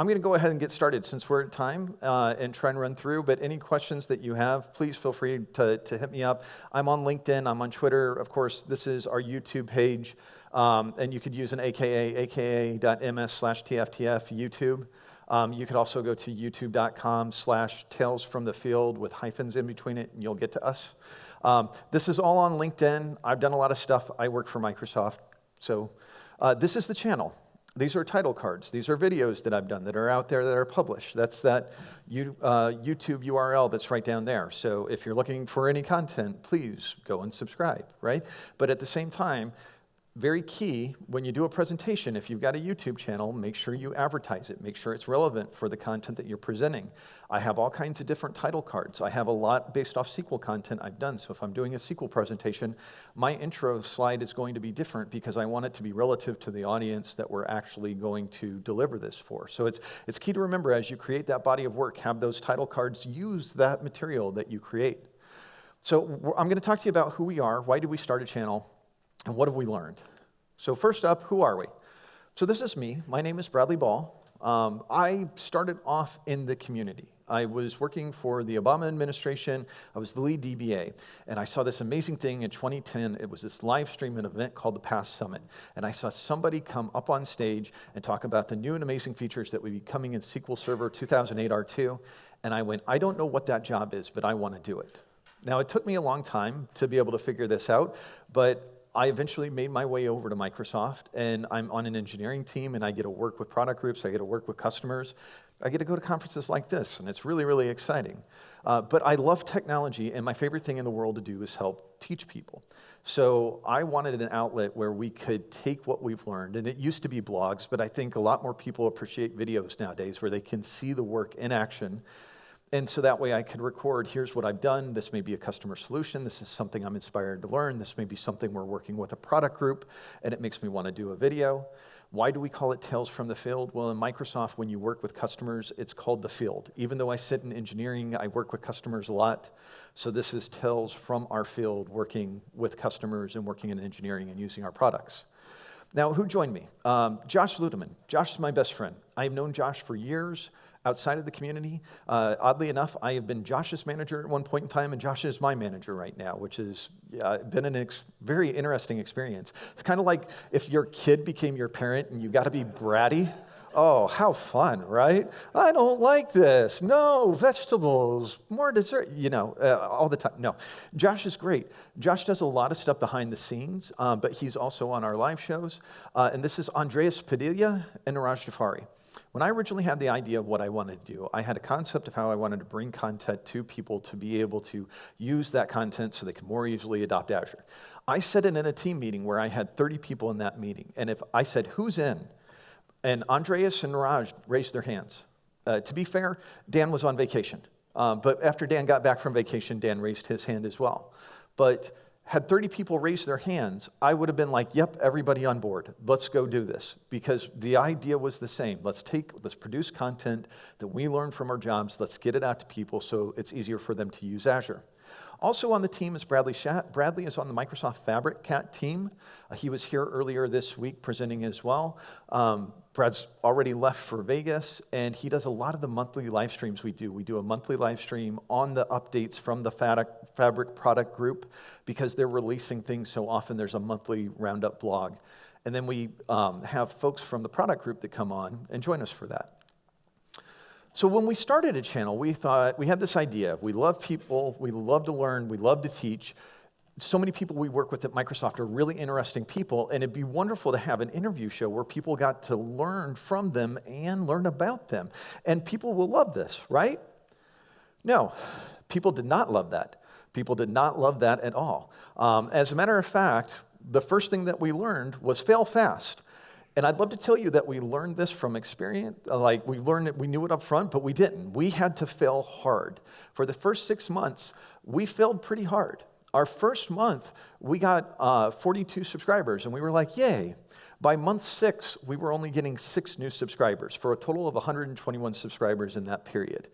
I'm going to go ahead and get started since we're at time and try and run through, but any questions that you have, please feel free to hit me up. I'm on LinkedIn, I'm on Twitter. Of course, this is our YouTube page, and you could use an aka.ms/tftf YouTube. You could also go to youtube.com/talesfromthefield with hyphens in between it, and you'll get to us. This is all on LinkedIn. I've done a lot of stuff. I work for Microsoft. So this is the channel. These are title cards. These are videos that I've done that are out there that are published. That's that YouTube URL that's right down there. So if you're looking for any content, please go and subscribe, right? But at the same time, very key, when you do a presentation, if you've got a YouTube channel, make sure you advertise it. Make sure it's relevant for the content that you're presenting. I have all kinds of different title cards. I have a lot based off SQL content I've done. So if I'm doing a SQL presentation, my intro slide is going to be different because I want it to be relative to the audience that we're actually going to deliver this for. So it's key to remember as you create that body of work, have those title cards, use that material that you create. So I'm going to talk to you about who we are, why did we start a channel, and what have we learned? So first up, who are we? So this is me. My name is Bradley Ball. I started off in the community. I was working for the Obama administration. I was the lead DBA. And I saw this amazing thing in 2010. It was this live streaming event called the PASS Summit. And I saw somebody come up on stage and talk about the new and amazing features that would be coming in SQL Server 2008 R2. And I went, I don't know what that job is, but I want to do it. Now, it took me a long time to be able to figure this out, but I eventually made my way over to Microsoft, and I'm on an engineering team, and I get to work with product groups, I get to work with customers. I get to go to conferences like this, and it's really, really exciting. But I love technology, and my favorite thing in the world to do is help teach people. So I wanted an outlet where we could take what we've learned, and it used to be blogs, but I think a lot more people appreciate videos nowadays where they can see the work in action. And so that way I could record, here's what I've done, this may be a customer solution, this is something I'm inspired to learn, this may be something we're working with a product group, and it makes me want to do a video. Why do we call it Tales from the Field? Well, in Microsoft, when you work with customers, it's called the field. Even though I sit in engineering, I work with customers a lot. So this is Tales from our field, working with customers and working in engineering and using our products. Now, who joined me? Josh Ludeman. Josh is my best friend. I've known Josh for years. Outside of the community, oddly enough, I have been Josh's manager at one point in time, and Josh is my manager right now, which has been a very interesting experience. It's kind of like if your kid became your parent and you got to be bratty. Oh, how fun, right? I don't like this. No, vegetables, more dessert, all the time. No, Josh is great. Josh does a lot of stuff behind the scenes, but he's also on our live shows. And this is Andreas Padilla and Niraj Jafari. When I originally had the idea of what I wanted to do, I had a concept of how I wanted to bring content to people to be able to use that content so they can more easily adopt Azure. I said it in a team meeting where I had 30 people in that meeting, and if I said, who's in? And Andreas and Niraj raised their hands. To be fair, Dan was on vacation. But after Dan got back from vacation, Dan raised his hand as well. But had 30 people raised their hands, I would have been like, yep, everybody on board. Let's go do this. Because the idea was the same. Let's produce content that we learn from our jobs. Let's get it out to people so it's easier for them to use Azure. Also on the team is Bradley Schatt. Bradley is on the Microsoft Fabric Cat team. He was here earlier this week presenting as well. Brad's already left for Vegas, and he does a lot of the monthly live streams we do. We do a monthly live stream on the updates from the Fabric product group because they're releasing things so often. There's a monthly roundup blog. And then we have folks from the product group that come on and join us for that. So when we started a channel, we thought, we had this idea. We love people, we love to learn, we love to teach. So many people we work with at Microsoft are really interesting people, and it'd be wonderful to have an interview show where people got to learn from them and learn about them. And people will love this, right? No, people did not love that. People did not love that at all. As a matter of fact, the first thing that we learned was fail fast. And I'd love to tell you that we learned this from experience, like we learned it, we knew it up front, but we didn't. We had to fail hard. For the first 6 months, we failed pretty hard. Our first month, we got 42 subscribers, and we were like, yay. By month 6, we were only getting 6 new subscribers, for a total of 121 subscribers in that period.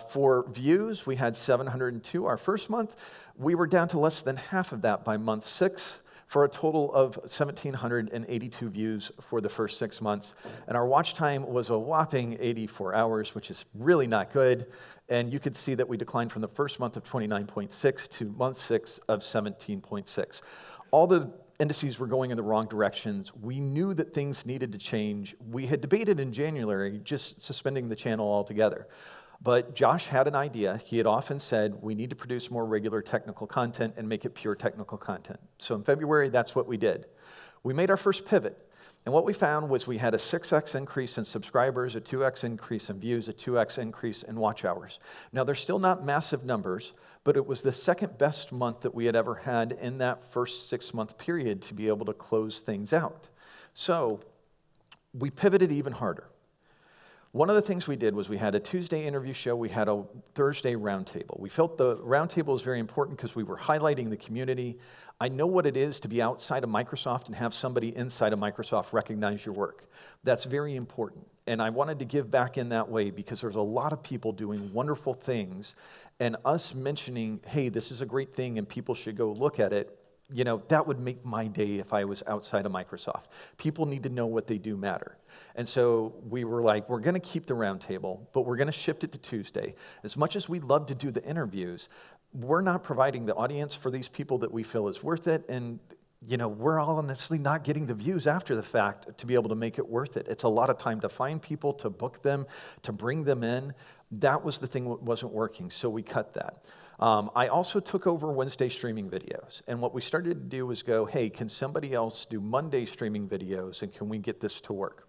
For views, we had 702 our first month. We were down to less than half of that by month 6. for a total of 1,782 views for the first 6 months. And our watch time was a whopping 84 hours, which is really not good. And you could see that we declined from the first month of 29.6 to month 6 of 17.6. All the indices were going in the wrong directions. We knew that things needed to change. We had debated in January just suspending the channel altogether. But Josh had an idea. He had often said, we need to produce more regular technical content and make it pure technical content. So in February, that's what we did. We made our first pivot. And what we found was we had a 6x increase in subscribers, a 2x increase in views, a 2x increase in watch hours. Now, they're still not massive numbers, but it was the second best month that we had ever had in that first 6-month period to be able to close things out. So we pivoted even harder. One of the things we did was we had a Tuesday interview show, we had a Thursday roundtable. We felt the roundtable was very important because we were highlighting the community. I know what it is to be outside of Microsoft and have somebody inside of Microsoft recognize your work. That's very important. And I wanted to give back in that way because there's a lot of people doing wonderful things, and us mentioning, hey, this is a great thing and people should go look at it, you know, that would make my day if I was outside of Microsoft. People need to know what they do matter. And so we were like, we're going to keep the roundtable, but we're going to shift it to Tuesday. As much as we love to do the interviews, we're not providing the audience for these people that we feel is worth it. And, you know, we're honestly not getting the views after the fact to be able to make it worth it. It's a lot of time to find people, to book them, to bring them in. That was the thing that wasn't working, so we cut that. I also took over Wednesday streaming videos, and what we started to do was go, hey, can somebody else do Monday streaming videos, and can we get this to work?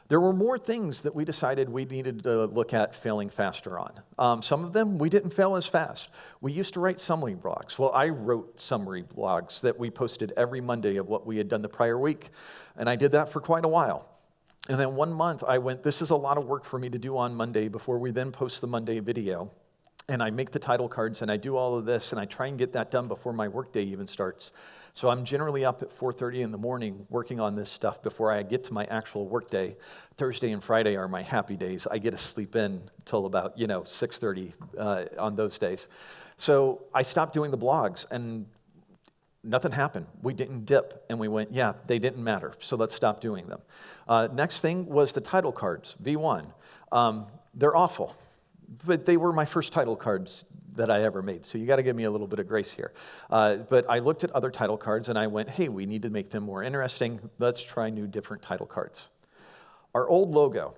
There were more things that we decided we needed to look at failing faster on. Some of them, we didn't fail as fast. We used to write summary blogs. Well, I wrote summary blogs that we posted every Monday of what we had done the prior week, and I did that for quite a while. And then one month, I went, this is a lot of work for me to do on Monday before we then post the Monday video. And I make the title cards, and I do all of this, and I try and get that done before my workday even starts. So I'm generally up at 4:30 in the morning working on this stuff before I get to my actual workday. Thursday and Friday are my happy days. I get to sleep in till about 6:30 on those days. So I stopped doing the blogs, and nothing happened. We didn't dip, and we went, yeah, they didn't matter, so let's stop doing them. Next thing was the title cards, V1. They're awful, but they were my first title cards that I ever made, so you got to give me a little bit of grace here. But I looked at other title cards, and I went, hey, we need to make them more interesting. Let's try new, different title cards. Our old logo.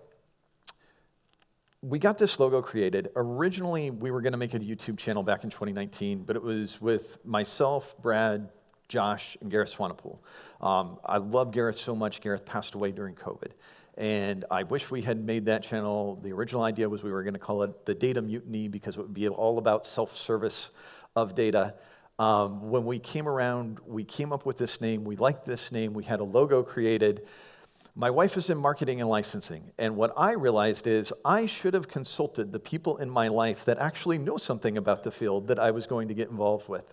We got this logo created. Originally, we were going to make a YouTube channel back in 2019, but it was with myself, Brad, Josh, and Gareth Swanepoel. I love Gareth so much. Gareth passed away during COVID. And I wish we had made that channel. The original idea was we were going to call it the Data Mutiny because it would be all about self-service of data. When we came around, we came up with this name. We liked this name. We had a logo created. My wife is in marketing and licensing, and what I realized is I should have consulted the people in my life that actually know something about the field that I was going to get involved with.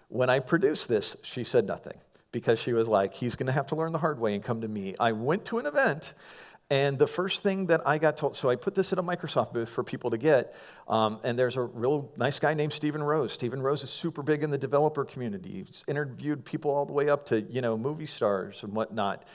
When I produced this, she said nothing, because she was like, he's going to have to learn the hard way and come to me. I went to an event, and the first thing that I got told, so I put this at a Microsoft booth for people to get, and there's a real nice guy named Stephen Rose. Stephen Rose is super big in the developer community. He's interviewed people all the way up to, movie stars and whatnot.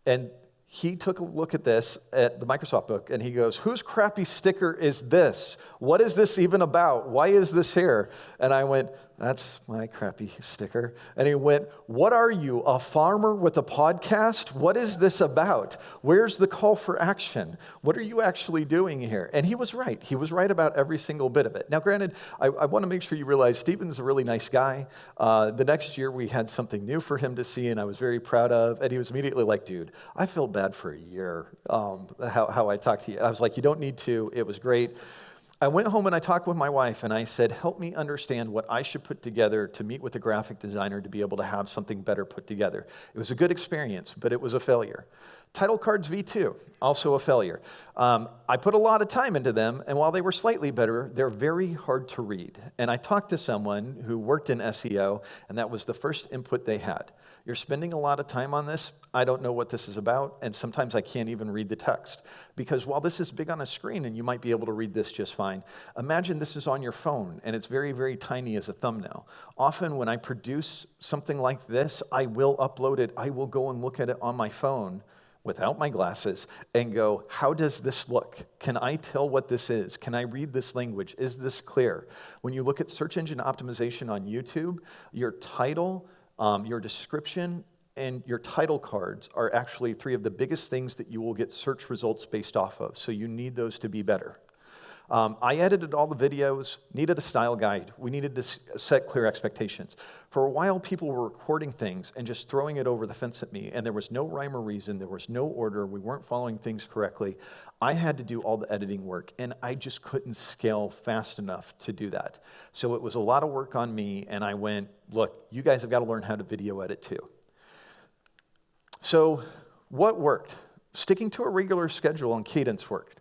And he took a look at this, at the Microsoft book, and he goes, whose crappy sticker is this? What is this even about? Why is this here? And I went, that's my crappy sticker. And he went, what are you, a farmer with a podcast? What is this about? Where's the call for action? What are you actually doing here? And he was right. He was right about every single bit of it. Now, granted, I want to make sure you realize Stephen's a really nice guy. The next year, we had something new for him to see, and I was very proud of. And he was immediately like, dude, I felt bad for a year, how I talked to you. I was like, you don't need to. It was great. I went home and I talked with my wife, and I said, help me understand what I should put together to meet with a graphic designer to be able to have something better put together. It was a good experience, but it was a failure. Title cards V2, also a failure. I put a lot of time into them, and while they were slightly better, they're very hard to read. And I talked to someone who worked in SEO, and that was the first input they had. You're spending a lot of time on this. I don't know what this is about, and sometimes I can't even read the text. Because while this is big on a screen, and you might be able to read this just fine, imagine this is on your phone, and it's very, very tiny as a thumbnail. Often when I produce something like this, I will upload it. I will go and look at it on my phone without my glasses and go, how does this look? Can I tell what this is? Can I read this language? Is this clear? When you look at search engine optimization on YouTube, your title, your description, and your title cards are actually 3 of the biggest things that you will get search results based off of, so you need those to be better. I edited all the videos, needed a style guide. We needed to set clear expectations. For a while, people were recording things and just throwing it over the fence at me, and there was no rhyme or reason, there was no order, we weren't following things correctly. I had to do all the editing work, and I just couldn't scale fast enough to do that. So it was a lot of work on me, and I went, look, you guys have got to learn how to video edit too. So what worked? Sticking to a regular schedule and cadence worked.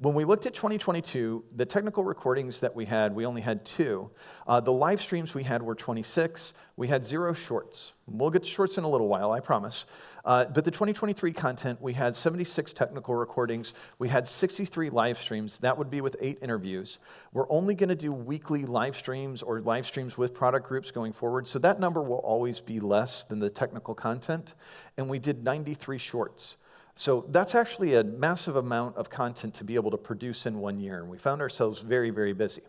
When we looked at 2022, the technical recordings that we only had 2. The live streams we had were 26. We had 0 shorts. We'll get to shorts in a little while, I promise. But the 2023 content, we had 76 technical recordings. We had 63 live streams. That would be with 8 interviews. We're only going to do weekly live streams or live streams with product groups going forward, so that number will always be less than the technical content. And we did 93 shorts. So that's actually a massive amount of content to be able to produce in 1 year, and we found ourselves very, very busy.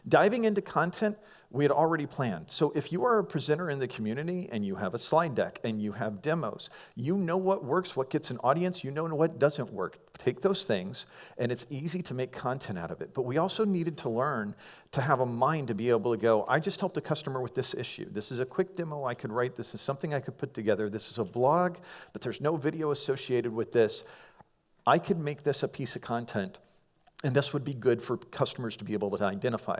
Diving into content, we had already planned. So if you are a presenter in the community and you have a slide deck and you have demos, you know what works, what gets an audience, you know what doesn't work. Take those things, and it's easy to make content out of it. But we also needed to learn to have a mind to be able to go, I just helped a customer with this issue. This is a quick demo I could write. This is something I could put together. This is a blog, but there's no video associated with this. I could make this a piece of content, and this would be good for customers to be able to identify.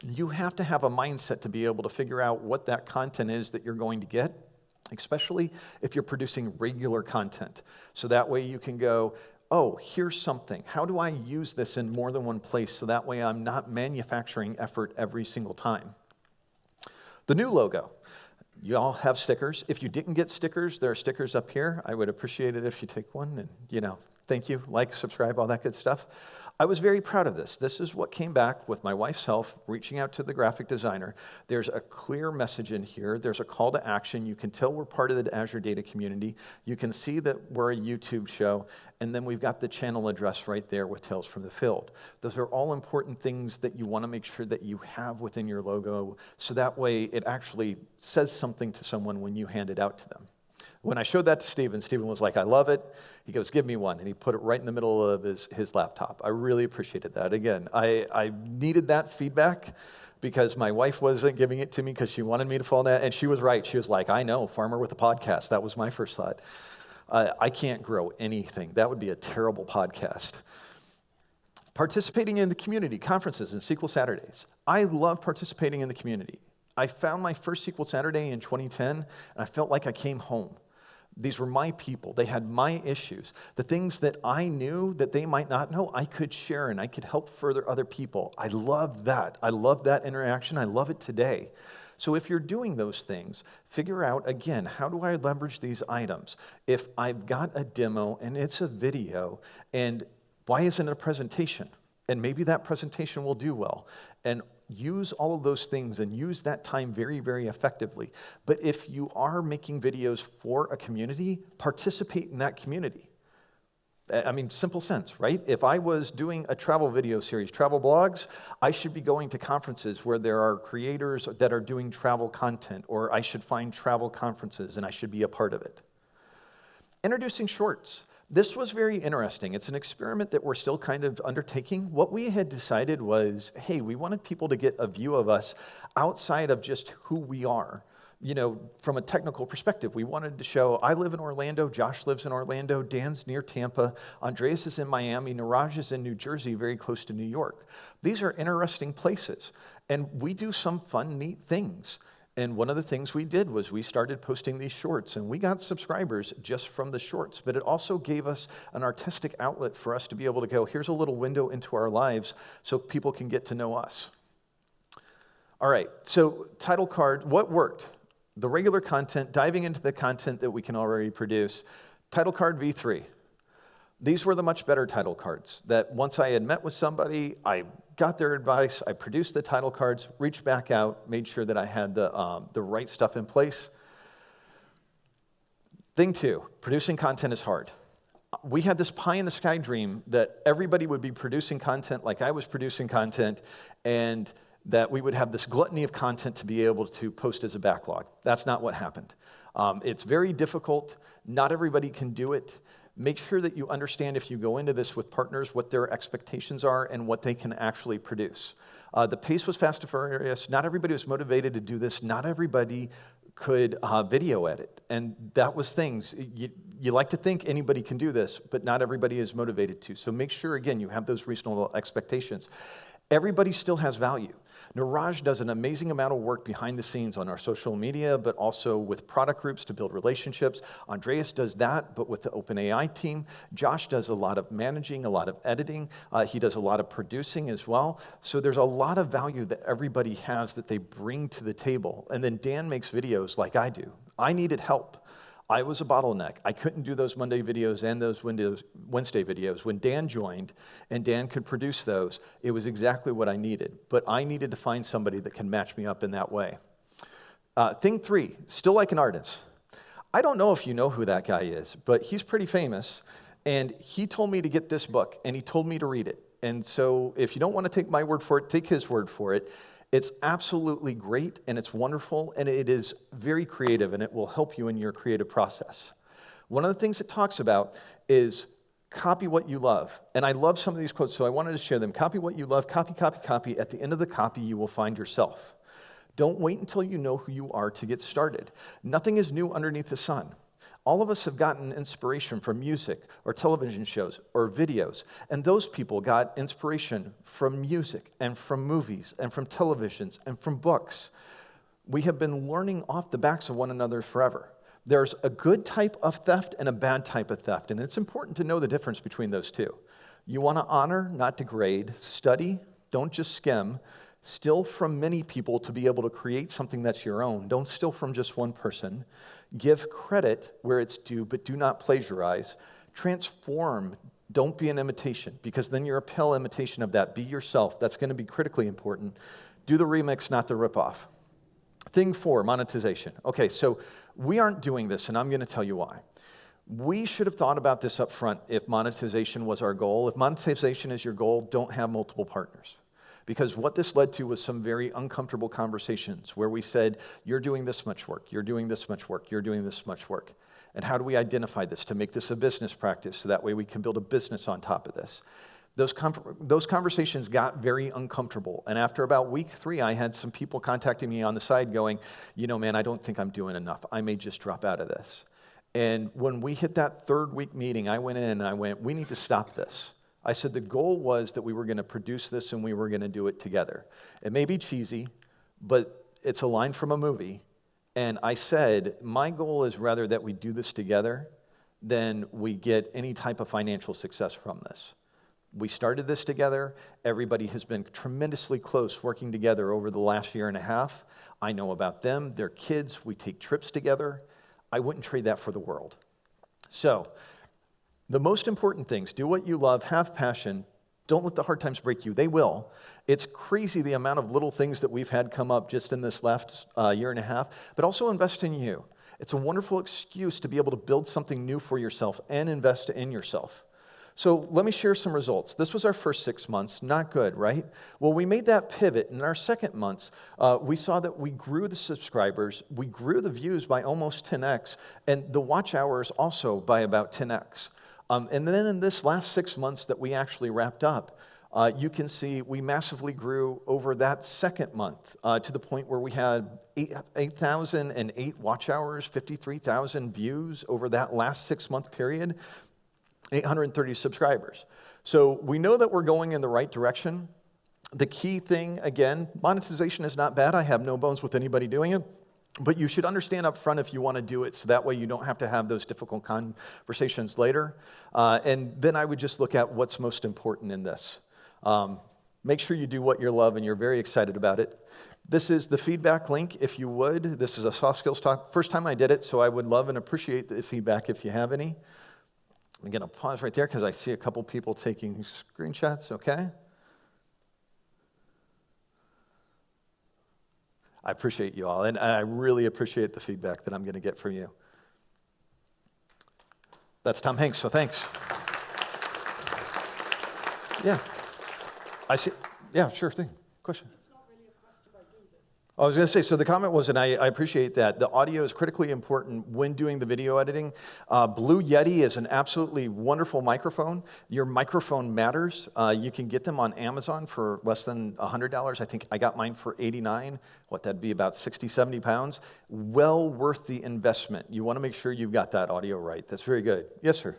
You have to have a mindset to be able to figure out what that content is that you're going to get, especially if you're producing regular content. So that way you can go, oh, here's something. How do I use this in more than one place so that way I'm not manufacturing effort every single time? The new logo. You all have stickers. If you didn't get stickers, there are stickers up here. I would appreciate it if you take one and, thank you, like, subscribe, all that good stuff. I was very proud of this. This is what came back with my wife's help, reaching out to the graphic designer. There's a clear message in here. There's a call to action. You can tell we're part of the Azure Data community. You can see that we're a YouTube show. And then we've got the channel address right there with Tales from the Field. Those are all important things that you want to make sure that you have within your logo, so that way it actually says something to someone when you hand it out to them. When I showed that to Stephen, Stephen was like, I love it. He goes, give me one. And he put it right in the middle of his laptop. I really appreciated that. Again, I needed that feedback because my wife wasn't giving it to me because she wanted me to follow that. And she was right. She was like, I know, farmer with a podcast. That was my first thought. I can't grow anything. That would be a terrible podcast. Participating in the community, conferences and SQL Saturdays. I love participating in the community. I found my first SQL Saturday in 2010, and I felt like I came home. These were my people. They had my issues. The things that I knew that they might not know, I could share and I could help further other people. I love that. I love that interaction. I love it today. So if you're doing those things, figure out, again, how do I leverage these items? If I've got a demo and it's a video, and why isn't it a presentation? And maybe that presentation will do well. And use all of those things and use that time very, very effectively. But if you are making videos for a community, participate in that community. I mean, simple sense, right? If I was doing a travel video series, travel blogs, I should be going to conferences where there are creators that are doing travel content, or I should find travel conferences and I should be a part of it. Introducing shorts. This was very interesting. It's an experiment that we're still kind of undertaking. What we had decided was, hey, we wanted people to get a view of us outside of just who we are. From a technical perspective, we wanted to show, I live in Orlando, Josh lives in Orlando, Dan's near Tampa, Andreas is in Miami, Niraj is in New Jersey, very close to New York. These are interesting places, and we do some fun, neat things. And one of the things we did was we started posting these shorts, and we got subscribers just from the shorts, but it also gave us an artistic outlet for us to be able to go, here's a little window into our lives so people can get to know us. All right, so title card, what worked? The regular content, diving into the content that we can already produce. Title card V3. These were the much better title cards that once I had met with somebody, I got their advice, I produced the title cards, reached back out, made sure that I had the right stuff in place. Thing two, producing content is hard. We had this pie-in-the-sky dream that everybody would be producing content like I was producing content, and that we would have this gluttony of content to be able to post as a backlog. That's not what happened. It's very difficult. Not everybody can do it. Make sure that you understand if you go into this with partners what their expectations are and what they can actually produce. The pace was fast and furious. Not everybody was motivated to do this. Not everybody could video edit. And that was things. You like to think anybody can do this, but not everybody is motivated to. So make sure, again, you have those reasonable expectations. Everybody still has value. Niraj does an amazing amount of work behind the scenes on our social media, but also with product groups to build relationships. Andreas does that, but with the OpenAI team. Josh does a lot of managing, a lot of editing. He does a lot of producing as well. So there's a lot of value that everybody has that they bring to the table. And then Dan makes videos like I do. I needed help. I was a bottleneck. I couldn't do those Monday videos and those Wednesday videos. When Dan joined and Dan could produce those, it was exactly what I needed. But I needed to find somebody that can match me up in that way. Thing three, still like an artist. I don't know if you know who that guy is, but he's pretty famous. And he told me to get this book, and he told me to read it. And so if you don't want to take my word for it, take his word for it. It's absolutely great, and it's wonderful, and it is very creative, and it will help you in your creative process. One of the things it talks about is copy what you love. And I love some of these quotes, so I wanted to share them. Copy what you love, copy, copy, copy. At the end of the copy, you will find yourself. Don't wait until you know who you are to get started. Nothing is new underneath the sun. All of us have gotten inspiration from music or television shows or videos, and those people got inspiration from music and from movies and from televisions and from books. We have been learning off the backs of one another forever. There's a good type of theft and a bad type of theft, and it's important to know the difference between those two. You want to honor, not degrade. Study, don't just skim. Steal from many people to be able to create something that's your own. Don't steal from just one person. Give credit where it's due, but do not plagiarize. Transform. Don't be an imitation, because then you're a pale imitation of that. Be yourself. That's going to be critically important. Do the remix, not the ripoff. Thing four, monetization. Okay, so we aren't doing this, and I'm going to tell you why. We should have thought about this up front if monetization was our goal. If monetization is your goal, don't have multiple partners. Because what this led to was some very uncomfortable conversations where we said, you're doing this much work, you're doing this much work, you're doing this much work. And how do we identify this to make this a business practice so that way we can build a business on top of this? Those conversations got very uncomfortable. And after about week 3, I had some people contacting me on the side going, you know, man, I don't think I'm doing enough. I may just drop out of this. And when we hit that 3rd week meeting, I went in and I went, we need to stop this. I said the goal was that we were going to produce this and we were going to do it together. It may be cheesy, but it's a line from a movie. And I said, my goal is rather that we do this together than we get any type of financial success from this. We started this together. Everybody has been tremendously close working together over the last year and a half. I know about them, their kids. We take trips together. I wouldn't trade that for the world. So, the most important things, do what you love, have passion, don't let the hard times break you. They will. It's crazy the amount of little things that we've had come up just in this last year and a half, but also invest in you. It's a wonderful excuse to be able to build something new for yourself and invest in yourself. So let me share some results. This was our first 6 months. Not good, right? Well, we made that pivot. In our second months, we saw that we grew the subscribers, we grew the views by almost 10x, and the watch hours also by about 10x. And then in this last 6 months that we actually wrapped up, you can see we massively grew over that second month to the point where we had 8,008 watch hours, 53,000 views over that last 6-month period, 830 subscribers. So we know that we're going in the right direction. The key thing, again, monetization is not bad. I have no bones with anybody doing it. But you should understand up front if you want to do it, so that way you don't have to have those difficult conversations later. And then I would just look at what's most important in this. Make sure you do what you love and you're very excited about it. This is the feedback link, if you would. This is a soft skills talk. First time I did it, so I would love and appreciate the feedback if you have any. I'm going to pause right there because I see a couple people taking screenshots, okay? I appreciate you all, and I really appreciate the feedback that I'm going to get from you. That's Tom Hanks, so thanks. Yeah. I see. Yeah, sure thing. Question. It's not really a question. I do this. I was going to say, so the comment was, and I appreciate that, the audio is critically important when doing the video editing. Blue Yeti is an absolutely wonderful microphone. Your microphone matters. You can get them on Amazon for less than $100. I think I got mine for $89. What, that'd be about 60, 70 pounds. Well worth the investment. You want to make sure you've got that audio right. That's very good. Yes, sir.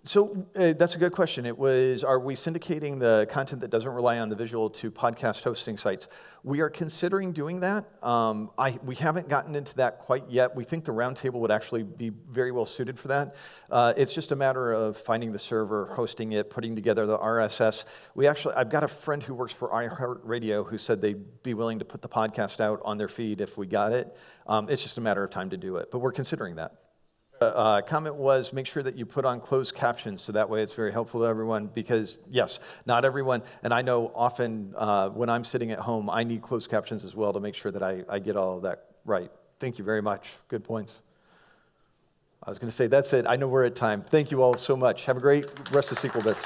So that's a good question. It was, are we syndicating the content that doesn't rely on the visual to podcast hosting sites? We are considering doing that. We haven't gotten into that quite yet. We think the roundtable would actually be very well suited for that. It's just a matter of finding the server, hosting it, putting together the RSS. I've got a friend who works for iHeartRadio who said they'd be willing to put the podcast out on their feed if we got it. It's just a matter of time to do it, but we're considering that. Comment was, make sure that you put on closed captions, so that way it's very helpful to everyone, because yes, not everyone, and I know often when I'm sitting at home, I need closed captions as well to make sure that I get all of that right. Thank you very much. Good points. I was going to say, that's it. I know we're at time. Thank you all so much. Have a great rest of SQL Bits.